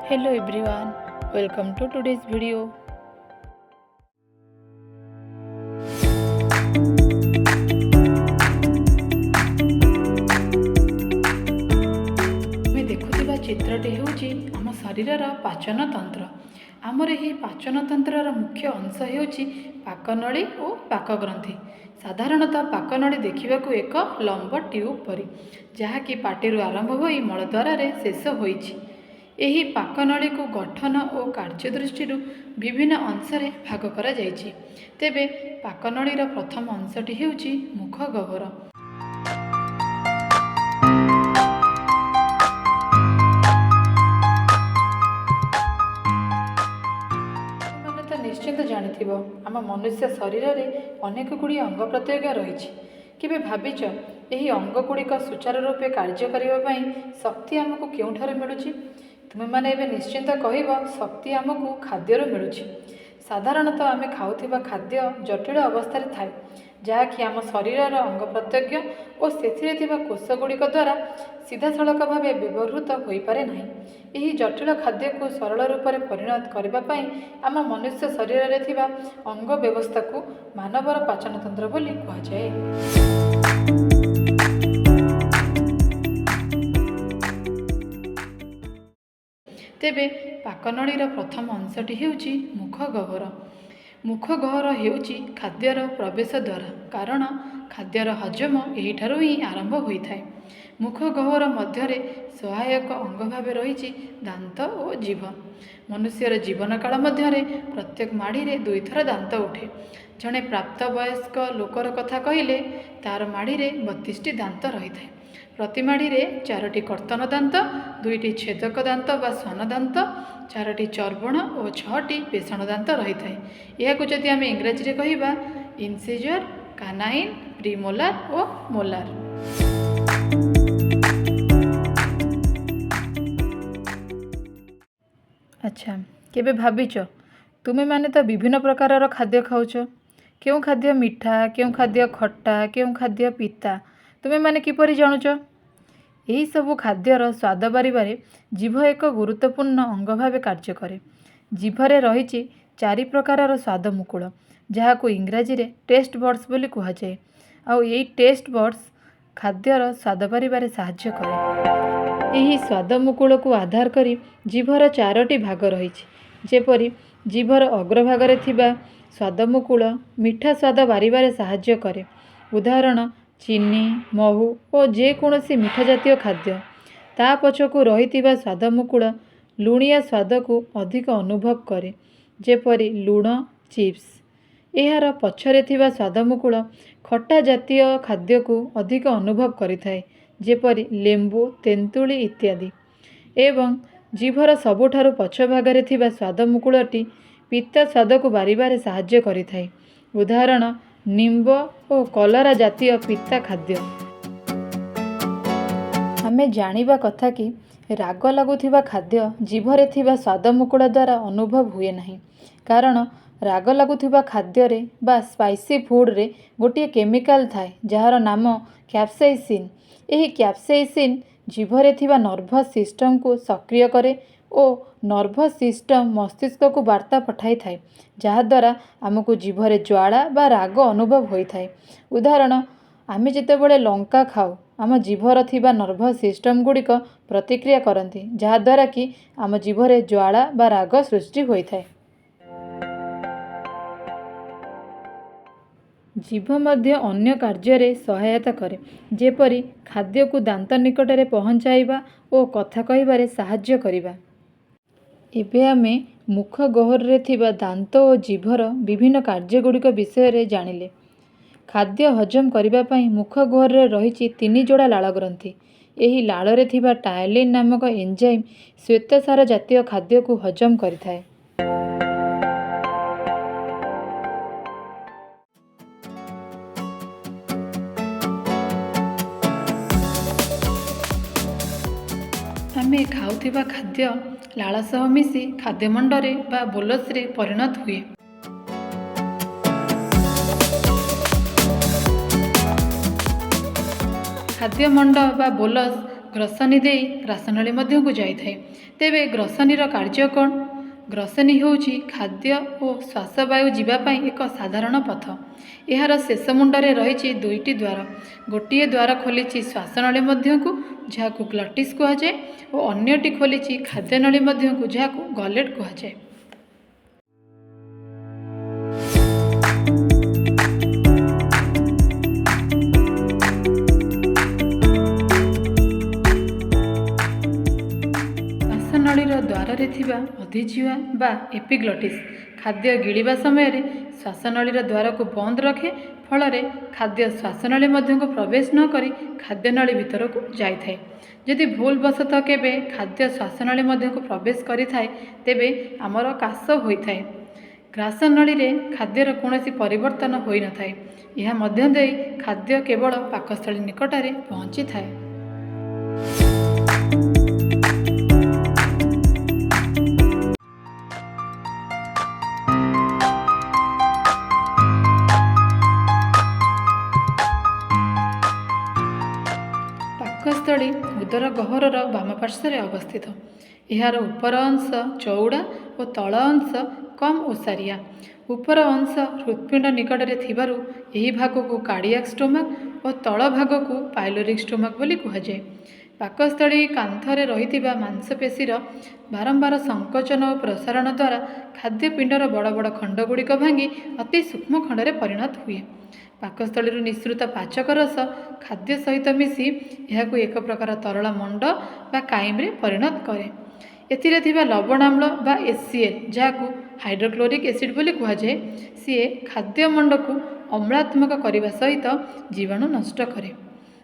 Hello everyone, welcome to today's video. ଆମେ ଦେଖୁଥିବା ଚିତ୍ରଟି ହେଉଛି ଆମ ଶରୀରର ପାଚନ ତନ୍ତ୍ର। ଆମର ଏହି ପାଚନ ତନ୍ତ୍ରର ମୁଖ୍ୟ ଅଂଶ ହେଉଛି ପାକନଳୀ ଓ ପାକଗ୍ରନ୍ଥି। ସାଧାରଣତଃ ପାକନଳୀ ଦେଖିବାକୁ ଏକ ଲମ୍ବ ଟ୍ୟୁବ୍ ପରି, ଯାହାକି ପାଟିରୁ ଆରମ୍ଭ ହୋଇ ମଳଦ୍ୱାରରେ ଶେଷ ହୋଇଛି। ଏହି ପାକନଳୀକୁ ଗଠନ ଓ କାର୍ଯ୍ୟ ଦୃଷ୍ଟିରୁ ବିଭିନ୍ନ ଅଂଶରେ ଭାଗ କରାଯାଇଛି। ତେବେ ପାକନଳୀର ପ୍ରଥମ ଅଂଶଟି ହେଉଛି ମୁଖ ଗହ୍ୱର। ତୁମେ ତ ନିଶ୍ଚିନ୍ତ ଜାଣିଥିବ, ଆମ ମନୁଷ୍ୟ ଶରୀରରେ ଅନେକ ଗୁଡ଼ିଏ ଅଙ୍ଗ ପ୍ରତ୍ୟଙ୍ଗ ରହିଛି। କେବେ ଭାବିଛ ଏହି ଅଙ୍ଗ ଗୁଡ଼ିକ ସୁଚାରୁ ରୂପେ କାର୍ଯ୍ୟ କରିବା ପାଇଁ ଶକ୍ତି ଆମକୁ କେଉଁଠାରୁ ମିଳୁଛି? ତୁମେମାନେ ଏବେ ନିଶ୍ଚିନ୍ତ କହିବ, ଶକ୍ତି ଆମକୁ ଖାଦ୍ୟରୁ ମିଳୁଛି। ସାଧାରଣତଃ ଆମେ ଖାଉଥିବା ଖାଦ୍ୟ ଜଟିଳ ଅବସ୍ଥାରେ ଥାଏ, ଯାହାକି ଆମ ଶରୀରର ଅଙ୍ଗ ପ୍ରତ୍ୟଙ୍ଗ ଓ ସେଥିରେ ଥିବା କୋଷ ଗୁଡ଼ିକ ଦ୍ୱାରା ସିଧାସଳଖ ଭାବେ ବ୍ୟବହୃତ ହୋଇପାରେ ନାହିଁ। ଏହି ଜଟିଳ ଖାଦ୍ୟକୁ ସରଳ ରୂପରେ ପରିଣତ କରିବା ପାଇଁ ଆମ ମନୁଷ୍ୟ ଶରୀରରେ ଥିବା ଅଙ୍ଗ ବ୍ୟବସ୍ଥାକୁ ମାନବର ପାଚନତନ୍ତ୍ର ବୋଲି କୁହାଯାଏ। ତେବେ ପାକନଳୀର ପ୍ରଥମ ଅଂଶଟି ହେଉଛି ମୁଖ ଗହ୍ୱର। ମୁଖ ଗହ୍ୱର ହେଉଛି ଖାଦ୍ୟର ପ୍ରବେଶ ଦ୍ୱାର, କାରଣ ଖାଦ୍ୟର ହଜମ ଏହିଠାରୁ ହିଁ ଆରମ୍ଭ ହୋଇଥାଏ। ମୁଖ ଗହ୍ୱର ମଧ୍ୟରେ ସହାୟକ ଅଙ୍ଗ ଭାବେ ରହିଛି ଦାନ୍ତ ଓ ଜିଭ। ମନୁଷ୍ୟର ଜୀବନକାଳ ମଧ୍ୟରେ ପ୍ରତ୍ୟେକ ମାଢ଼ିରେ 2 ଥର ଦାନ୍ତ ଉଠେ। ଜଣେ ପ୍ରାପ୍ତବୟସ୍କ ଲୋକର କଥା କହିଲେ ତାର ମାଢ଼ିରେ 32ଟି ଦାନ୍ତ ରହିଥାଏ। ପ୍ରତି ମାଢ଼ିରେ 4ଟି କର୍ତ୍ତନ ଦାନ୍ତ, 2ଟି ଛେଦକ ଦାନ୍ତ ବା ଶ୍ୱାନ ଦାନ୍ତ, 4ଟି ଚର୍ବଣ ଓ 6ଟି ପେଷଣ ଦାନ୍ତ ରହିଥାଏ। ଏହାକୁ ଯଦି ଆମେ ଇଂରାଜୀରେ କହିବା, ଇନସିଜର, କାନାଇନ୍, ପ୍ରିମୋଲାର ଓ ମୋଲାର। ଆଚ୍ଛା, କେବେ ଭାବିଛ ତୁମେମାନେ ତ ବିଭିନ୍ନ ପ୍ରକାରର ଖାଦ୍ୟ ଖାଉଛ। କେଉଁ ଖାଦ୍ୟ ମିଠା, କେଉଁ ଖାଦ୍ୟ ଖଟା, କେଉଁ ଖାଦ୍ୟ ପିତା, ତୁମେମାନେ କିପରି ଜାଣୁଛ? ଏହିସବୁ ଖାଦ୍ୟର ସ୍ୱାଦ ବାରିବାରେ ଜିଭ ଏକ ଗୁରୁତ୍ୱପୂର୍ଣ୍ଣ ଅଙ୍ଗ ଭାବେ କାର୍ଯ୍ୟ କରେ। ଜିଭରେ ରହିଛି 4 ପ୍ରକାରର ସ୍ୱାଦ ମୁକୁଳ, ଯାହାକୁ ଇଂରାଜୀରେ ଟେଷ୍ଟ ବଡ୍ସ ବୋଲି କୁହାଯାଏ। ଆଉ ଏହି ଟେଷ୍ଟ ବଡ୍ସ ଖାଦ୍ୟର ସ୍ୱାଦ ବାରିବାରେ ସାହାଯ୍ୟ କରେ। ଏହି ସ୍ୱାଦ ମୁକୁଳକୁ ଆଧାର କରି ଜିଭର 4ଟି ଭାଗ ରହିଛି। ଯେପରି ଜିଭର ଅଗ୍ରଭାଗରେ ଥିବା ସ୍ୱାଦ ମୁକୁଳ ମିଠା ସ୍ୱାଦ ବାରିବାରେ ସାହାଯ୍ୟ କରେ, ଉଦାହରଣ ଚିନି, ମହୁ ଓ ଯେକୌଣସି ମିଠା ଜାତୀୟ ଖାଦ୍ୟ। ତା ପଛକୁ ରହିଥିବା ସ୍ୱାଦ ମୁକୁଳ ଲୁଣିଆ ସ୍ୱାଦକୁ ଅଧିକ ଅନୁଭବ କରେ, ଯେପରି ଲୁଣ, ଚିପ୍ସ। ଏହାର ପଛରେ ଥିବା ସ୍ୱାଦ ମୁକୁଳ ଖଟା ଜାତୀୟ ଖାଦ୍ୟକୁ ଅଧିକ ଅନୁଭବ କରିଥାଏ, ଯେପରି ଲେମ୍ବୁ, ତେନ୍ତୁଳି ଇତ୍ୟାଦି। ଏବଂ ଜିଭର ସବୁଠାରୁ ପଛ ଭାଗରେ ଥିବା ସ୍ୱାଦ ମୁକୁଳଟି ପିତା ସ୍ୱାଦକୁ ବାରିବାରେ ସାହାଯ୍ୟ କରିଥାଏ, ଉଦାହରଣ ନିମ୍ବ ଓ କଲରା ଜାତୀୟ ପିତା ଖାଦ୍ୟ। ଆମେ ଜାଣିବା କଥା କି ରାଗ ଲାଗୁଥିବା ଖାଦ୍ୟ ଜିଭରେ ଥିବା ସ୍ୱାଦ ମୁକୁଳ ଦ୍ୱାରା ଅନୁଭବ ହୁଏ ନାହିଁ, କାରଣ ରାଗ ଲାଗୁଥିବା ଖାଦ୍ୟରେ ବା ସ୍ପାଇସି ଫୁଡ଼ରେ ଗୋଟିଏ କେମିକାଲ ଥାଏ, ଯାହାର ନାମ କ୍ୟାପସାଇସିନ୍। ଏହି କ୍ୟାପସାଇସିନ୍ ଜିଭରେ ଥିବା ନର୍ଭସ୍ ସିଷ୍ଟମକୁ ସକ୍ରିୟ କରେ ଓ ନର୍ଭସ୍ ସିଷ୍ଟମ ମସ୍ତିଷ୍କକୁ ବାର୍ତ୍ତା ପଠାଇଥାଏ, ଯାହାଦ୍ୱାରା ଆମକୁ ଜିଭରେ ଜ୍ୱାଳା ବା ରାଗ ଅନୁଭବ ହୋଇଥାଏ। ଉଦାହରଣ, ଆମେ ଯେତେବେଳେ ଲଙ୍କା ଖାଉ, ଆମ ଜିଭର ଥିବା ନର୍ଭସ୍ ସିଷ୍ଟମ ଗୁଡ଼ିକ ପ୍ରତିକ୍ରିୟା କରନ୍ତି, ଯାହାଦ୍ୱାରା କି ଆମ ଜିଭରେ ଜ୍ୱାଳା ବା ରାଗ ସୃଷ୍ଟି ହୋଇଥାଏ। ଜିଭ ମଧ୍ୟ ଅନ୍ୟ କାର୍ଯ୍ୟରେ ସହାୟତା କରେ, ଯେପରି ଖାଦ୍ୟକୁ ଦାନ୍ତ ନିକଟରେ ପହଞ୍ଚାଇବା ଓ କଥା କହିବାରେ ସାହାଯ୍ୟ କରିବା। ଏବେ ଆମେ ମୁଖ ଗହ୍ୱରରେ ଥିବା ଦାନ୍ତ ଓ ଜିଭର ବିଭିନ୍ନ କାର୍ଯ୍ୟ ଗୁଡ଼ିକ ବିଷୟରେ ଜାଣିଲେ। ଖାଦ୍ୟ ହଜମ କରିବା ପାଇଁ ମୁଖ ଗହ୍ୱରରେ ରହିଛି 3 ଯୋଡ଼ା ଲାଳ ଗ୍ରନ୍ଥି। ଏହି ଲାଳରେ ଥିବା ଟାୟଲିନ୍ ନାମକ ଏଞ୍ଜାଇମ୍ ଶ୍ୱେତସାର ଜାତୀୟ ଖାଦ୍ୟକୁ ହଜମ କରିଥାଏ। ଆମେ ଖାଉଥିବା ଖାଦ୍ୟ ଲାଳ ସହ ମିଶି ଖାଦ୍ୟମଣ୍ଡରେ ବା ବୋଲସରେ ପରିଣତ ହୁଏ। ଖାଦ୍ୟମଣ୍ଡ ବା ବୋଲସ ଗ୍ରସନୀ ଦେଇ ଗ୍ରାସନଳୀ ମଧ୍ୟକୁ ଯାଇଥାଏ। ତେବେ ଗ୍ରସନୀର କାର୍ଯ୍ୟ କ'ଣ? ଗ୍ରସନୀ ହେଉଛି ଖାଦ୍ୟ ଓ ଶ୍ୱାସବାୟୁ ଯିବା ପାଇଁ ଏକ ସାଧାରଣ ପଥ। ଏହାର ଶେଷ ମୁଣ୍ଡରେ ରହିଛି ଦୁଇଟି ଦ୍ୱାର। ଗୋଟିଏ ଦ୍ୱାର ଖୋଲିଛି ଶ୍ୱାସନଳୀ ମଧ୍ୟକୁ, ଯାହାକୁ ଗ୍ଲଟିସ୍ କୁହାଯାଏ, ଓ ଅନ୍ୟଟି ଖୋଲିଛି ଖାଦ୍ୟନଳୀ ମଧ୍ୟକୁ, ଯାହାକୁ ଗଲେଟ୍ କୁହାଯାଏ। ଶ୍ୱାସନଳୀର ଦ୍ୱାରରେ ଥିବା ଅଧିଜିହ୍ୱା ବା ଏପିଗ୍ଲଟିସ୍ ଖାଦ୍ୟ ଗିଳିବା ସମୟରେ ଶ୍ୱାସନଳୀର ଦ୍ୱାରକୁ ବନ୍ଦ ରଖେ, ଫଳରେ ଖାଦ୍ୟ ଶ୍ୱାସନଳୀ ମଧ୍ୟକୁ ପ୍ରବେଶ ନ କରି ଖାଦ୍ୟନଳୀ ଭିତରକୁ ଯାଇଥାଏ। ଯଦି ଭୁଲବଶତଃ କେବେ ଖାଦ୍ୟ ଶ୍ୱାସନଳୀ ମଧ୍ୟକୁ ପ୍ରବେଶ କରିଥାଏ, ତେବେ ଆମର କାଶ ହୋଇଥାଏ। ଗ୍ରାସନଳୀରେ ଖାଦ୍ୟର କୌଣସି ପରିବର୍ତ୍ତନ ହୋଇନଥାଏ। ଏହା ମଧ୍ୟ ଦେଇ ଖାଦ୍ୟ କେବଳ ପାକସ୍ଥଳୀ ନିକଟରେ ପହଞ୍ଚିଥାଏ। ପାକସ୍ଥଳୀ ଉଦର ଗହ୍ୱରର ବାମ ପାର୍ଶ୍ୱରେ ଅବସ୍ଥିତ। ଏହାର ଉପର ଅଂଶ ଚଉଡ଼ା ଓ ତଳ ଅଂଶ କମ୍ ଓସାରିଆ। ଉପର ଅଂଶ ହୃତ୍ପିଣ୍ଡ ନିକଟରେ ଥିବାରୁ ଏହି ଭାଗକୁ କାର୍ଡ଼ିଆକ୍ ଷ୍ଟୋମାକ୍ ଓ ତଳ ଭାଗକୁ ପାଇଲୋରିକ୍ ଷ୍ଟୋମାକ୍ ବୋଲି କୁହାଯାଏ। ପାକସ୍ଥଳୀ କାନ୍ଥରେ ରହିଥିବା ମାଂସପେଶୀର ବାରମ୍ବାର ସଂକୋଚନ ଓ ପ୍ରସାରଣ ଦ୍ୱାରା ଖାଦ୍ୟପିଣ୍ଡର ବଡ଼ ବଡ଼ ଖଣ୍ଡଗୁଡ଼ିକ ଭାଙ୍ଗି ଅତି ସୂକ୍ଷ୍ମ ଖଣ୍ଡରେ ପରିଣତ ହୁଏ। ପାକସ୍ଥଳୀରୁ ନିଃସୃତ ପାଚକ ରସ ଖାଦ୍ୟ ସହିତ ମିଶି ଏହାକୁ ଏକ ପ୍ରକାର ତରଳ ମଣ୍ଡ ବା କାଇମ୍ରେ ପରିଣତ କରେ। ଏଥିରେ ଥିବା ଲବଣାମ୍ଳ ବା HCl, ଯାହାକୁ ହାଇଡ୍ରୋକ୍ଲୋରିକ୍ ଏସିଡ୍ ବୋଲି କୁହାଯାଏ, ସିଏ ଖାଦ୍ୟମଣ୍ଡକୁ ଅମ୍ଳାତ୍ମକ କରିବା ସହିତ ଜୀବାଣୁ ନଷ୍ଟ କରେ।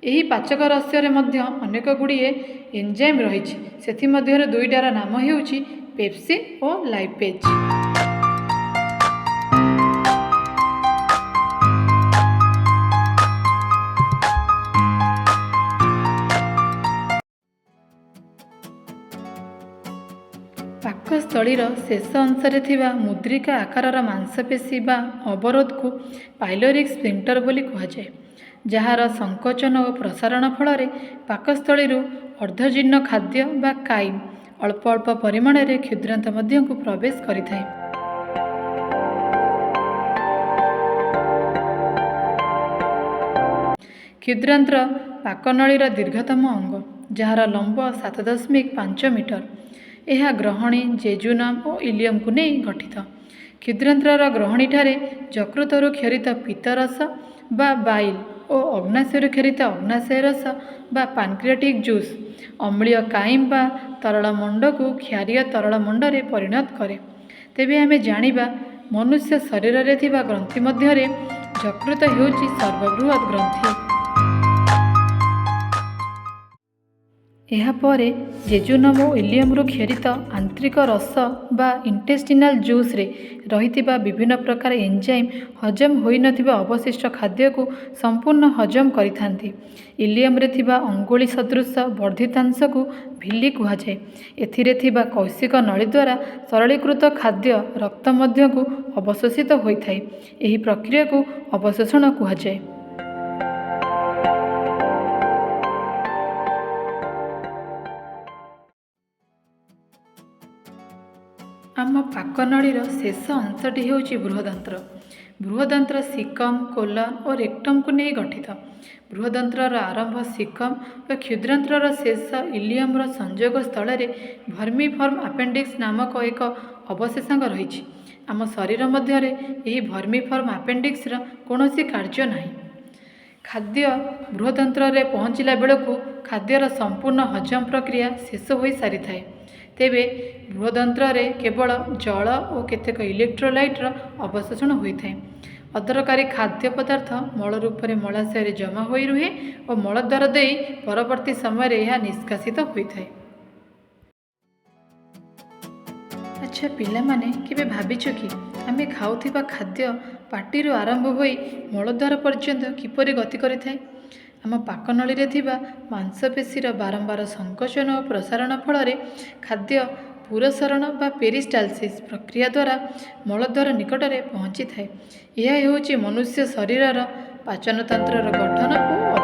ଏହି ପାଚକ ରସରେ ମଧ୍ୟ ଅନେକ ଗୁଡ଼ିଏ ଏନ୍ଜାଇମ୍ ରହିଛି। ସେଥିମଧ୍ୟରୁ ଦୁଇଟାର ନାମ ହେଉଛି ପେପ୍ସିନ୍ ଓ ଲାଇପେଜ୍। ପାକସ୍ଥଳୀର ଶେଷ ଅଂଶରେ ଥିବା ମୁଦ୍ରିକା ଆକାରର ମାଂସପେଶୀ ବା ଅବରୋଧକୁ ପାଇଲୋରିକ୍ ସ୍ଫିଙ୍କ୍ଟର ବୋଲି କୁହାଯାଏ, ଯାହାର ସଂକୋଚନ ଓ ପ୍ରସାରଣ ଫଳରେ ପାକସ୍ଥଳୀରୁ ଅର୍ଦ୍ଧଜୀର୍ଣ୍ଣ ଖାଦ୍ୟ ବା କାଇମ୍ ଅଳ୍ପ ଅଳ୍ପ ପରିମାଣରେ କ୍ଷୁଦ୍ରାନ୍ତ ମଧ୍ୟକୁ ପ୍ରବେଶ କରିଥାଏ। କ୍ଷୁଦ୍ରାନ୍ତ ପାକନଳୀର ଦୀର୍ଘତମ ଅଙ୍ଗ, ଯାହାର ଲମ୍ବ 7.5 ମିଟର। ଏହା ଗ୍ରହଣୀ, ଜେଜୁନମ୍ ଓ ଇଲିୟମକୁ ନେଇ ଗଠିତ। କ୍ଷୁଦ୍ରାନ୍ତର ଗ୍ରହଣୀଠାରେ ଯକୃତରୁ କ୍ଷରିତ ପିତ୍ତରସ ବା ବାଇଲ୍ ଓ ଅଗ୍ନାଶୟରୁ କ୍ଷରିତ ଅଗ୍ନାଶୟ ରସ ବା ପାନକ୍ରିଆଟିକ୍ ଜୁସ୍ ଅମ୍ଳୀୟ କାଇମ୍ ବା ତରଳ ମଣ୍ଡକୁ କ୍ଷାରୀୟ ତରଳ ମଣ୍ଡରେ ପରିଣତ କରେ। ତେବେ ଆମେ ଜାଣିବା, ମନୁଷ୍ୟ ଶରୀରରେ ଥିବା ଗ୍ରନ୍ଥି ମଧ୍ୟରେ ଯକୃତ ହେଉଛି ସର୍ବବୃହତ୍ ଗ୍ରନ୍ଥି। ଏହାପରେ ଜେଜୁନମ୍ ଓ ଇଲିୟମରୁ କ୍ଷରିତ ଆନ୍ତ୍ରିକ ରସ ବା ଇଣ୍ଟେଷ୍ଟିନାଲ୍ ଜୁସ୍ରେ ରହିଥିବା ବିଭିନ୍ନ ପ୍ରକାର ଏନ୍ଜାଇମ୍ ହଜମ ହୋଇନଥିବା ଅବଶିଷ୍ଟ ଖାଦ୍ୟକୁ ସମ୍ପୂର୍ଣ୍ଣ ହଜମ କରିଥାନ୍ତି। ଇଲିୟମରେ ଥିବା ଅଙ୍ଗୁଳି ସଦୃଶ ବର୍ଦ୍ଧିତାଂଶକୁ ଭିଲି କୁହାଯାଏ। ଏଥିରେ ଥିବା କୈଶିକ ନଳୀ ଦ୍ୱାରା ସରଳୀକୃତ ଖାଦ୍ୟ ରକ୍ତ ମଧ୍ୟକୁ ଅବଶୋଷିତ ହୋଇଥାଏ। ଏହି ପ୍ରକ୍ରିୟାକୁ ଅବଶୋଷଣ କୁହାଯାଏ। ଆମ ପାକନଳୀର ଶେଷ ଅଂଶଟି ହେଉଛି ବୃହଦନ୍ତ୍ର। ବୃହଦନ୍ତ୍ର ସିକମ୍, କୋଲନ୍ ଓ ରେକ୍ଟମ୍କୁ ନେଇ ଗଠିତ। ବୃହଦନ୍ତ୍ରର ଆରମ୍ଭ ସିକମ୍ ଓ କ୍ଷୁଦ୍ରାନ୍ତ୍ରର ଶେଷ ଇଲିୟମର ସଂଯୋଗ ସ୍ଥଳରେ ଭର୍ମିଫର୍ମ ଆପେଣ୍ଡିକ୍ସ ନାମକ ଏକ ଅବଶେଷାଙ୍ଗ ରହିଛି। ଆମ ଶରୀର ମଧ୍ୟରେ ଏହି ଭର୍ମିଫର୍ମ ଆପେଣ୍ଡିକ୍ସର କୌଣସି କାର୍ଯ୍ୟ ନାହିଁ। ଖାଦ୍ୟ ବୃହଦନ୍ତ୍ରରେ ପହଞ୍ଚିଲା ବେଳକୁ ଖାଦ୍ୟର ସମ୍ପୂର୍ଣ୍ଣ ହଜମ ପ୍ରକ୍ରିୟା ଶେଷ ହୋଇସାରିଥାଏ। ତେବେ ବୃହଦନ୍ତ୍ରରେ କେବଳ ଜଳ ଓ କେତେକ ଇଲେକ୍ଟ୍ରୋଲାଇଟ୍ର ଅବଶୋଷଣ ହୋଇଥାଏ। ଅଦରକାରୀ ଖାଦ୍ୟ ପଦାର୍ଥ ମଳ ରୂପରେ ମଳାଶୟରେ ଜମା ହୋଇ ରୁହେ ଓ ମଳଦ୍ୱାର ଦେଇ ପରବର୍ତ୍ତୀ ସମୟରେ ଏହା ନିଷ୍କାସିତ ହୋଇଥାଏ। ଆଚ୍ଛା ପିଲାମାନେ, କେବେ ଭାବିଛ କି ଆମେ ଖାଉଥିବା ଖାଦ୍ୟ ପାଟିରୁ ଆରମ୍ଭ ହୋଇ ମଳଦ୍ୱାର ପର୍ଯ୍ୟନ୍ତ କିପରି ଗତି କରିଥାଏ? ଆମ ପାକନଳୀରେ ଥିବା ମାଂସପେଶୀର ବାରମ୍ବାର ସଂକୋଚନ ଓ ପ୍ରସାରଣ ଫଳରେ ଖାଦ୍ୟ ପୁରସରଣ ବା ପେରିଷ୍ଟାଲସିସ୍ ପ୍ରକ୍ରିୟା ଦ୍ୱାରା ମଳଦ୍ୱାର ନିକଟରେ ପହଞ୍ଚିଥାଏ। ଏହା ହେଉଛି ମନୁଷ୍ୟ ଶରୀରର ପାଚନତନ୍ତ୍ରର ଗଠନ ଓ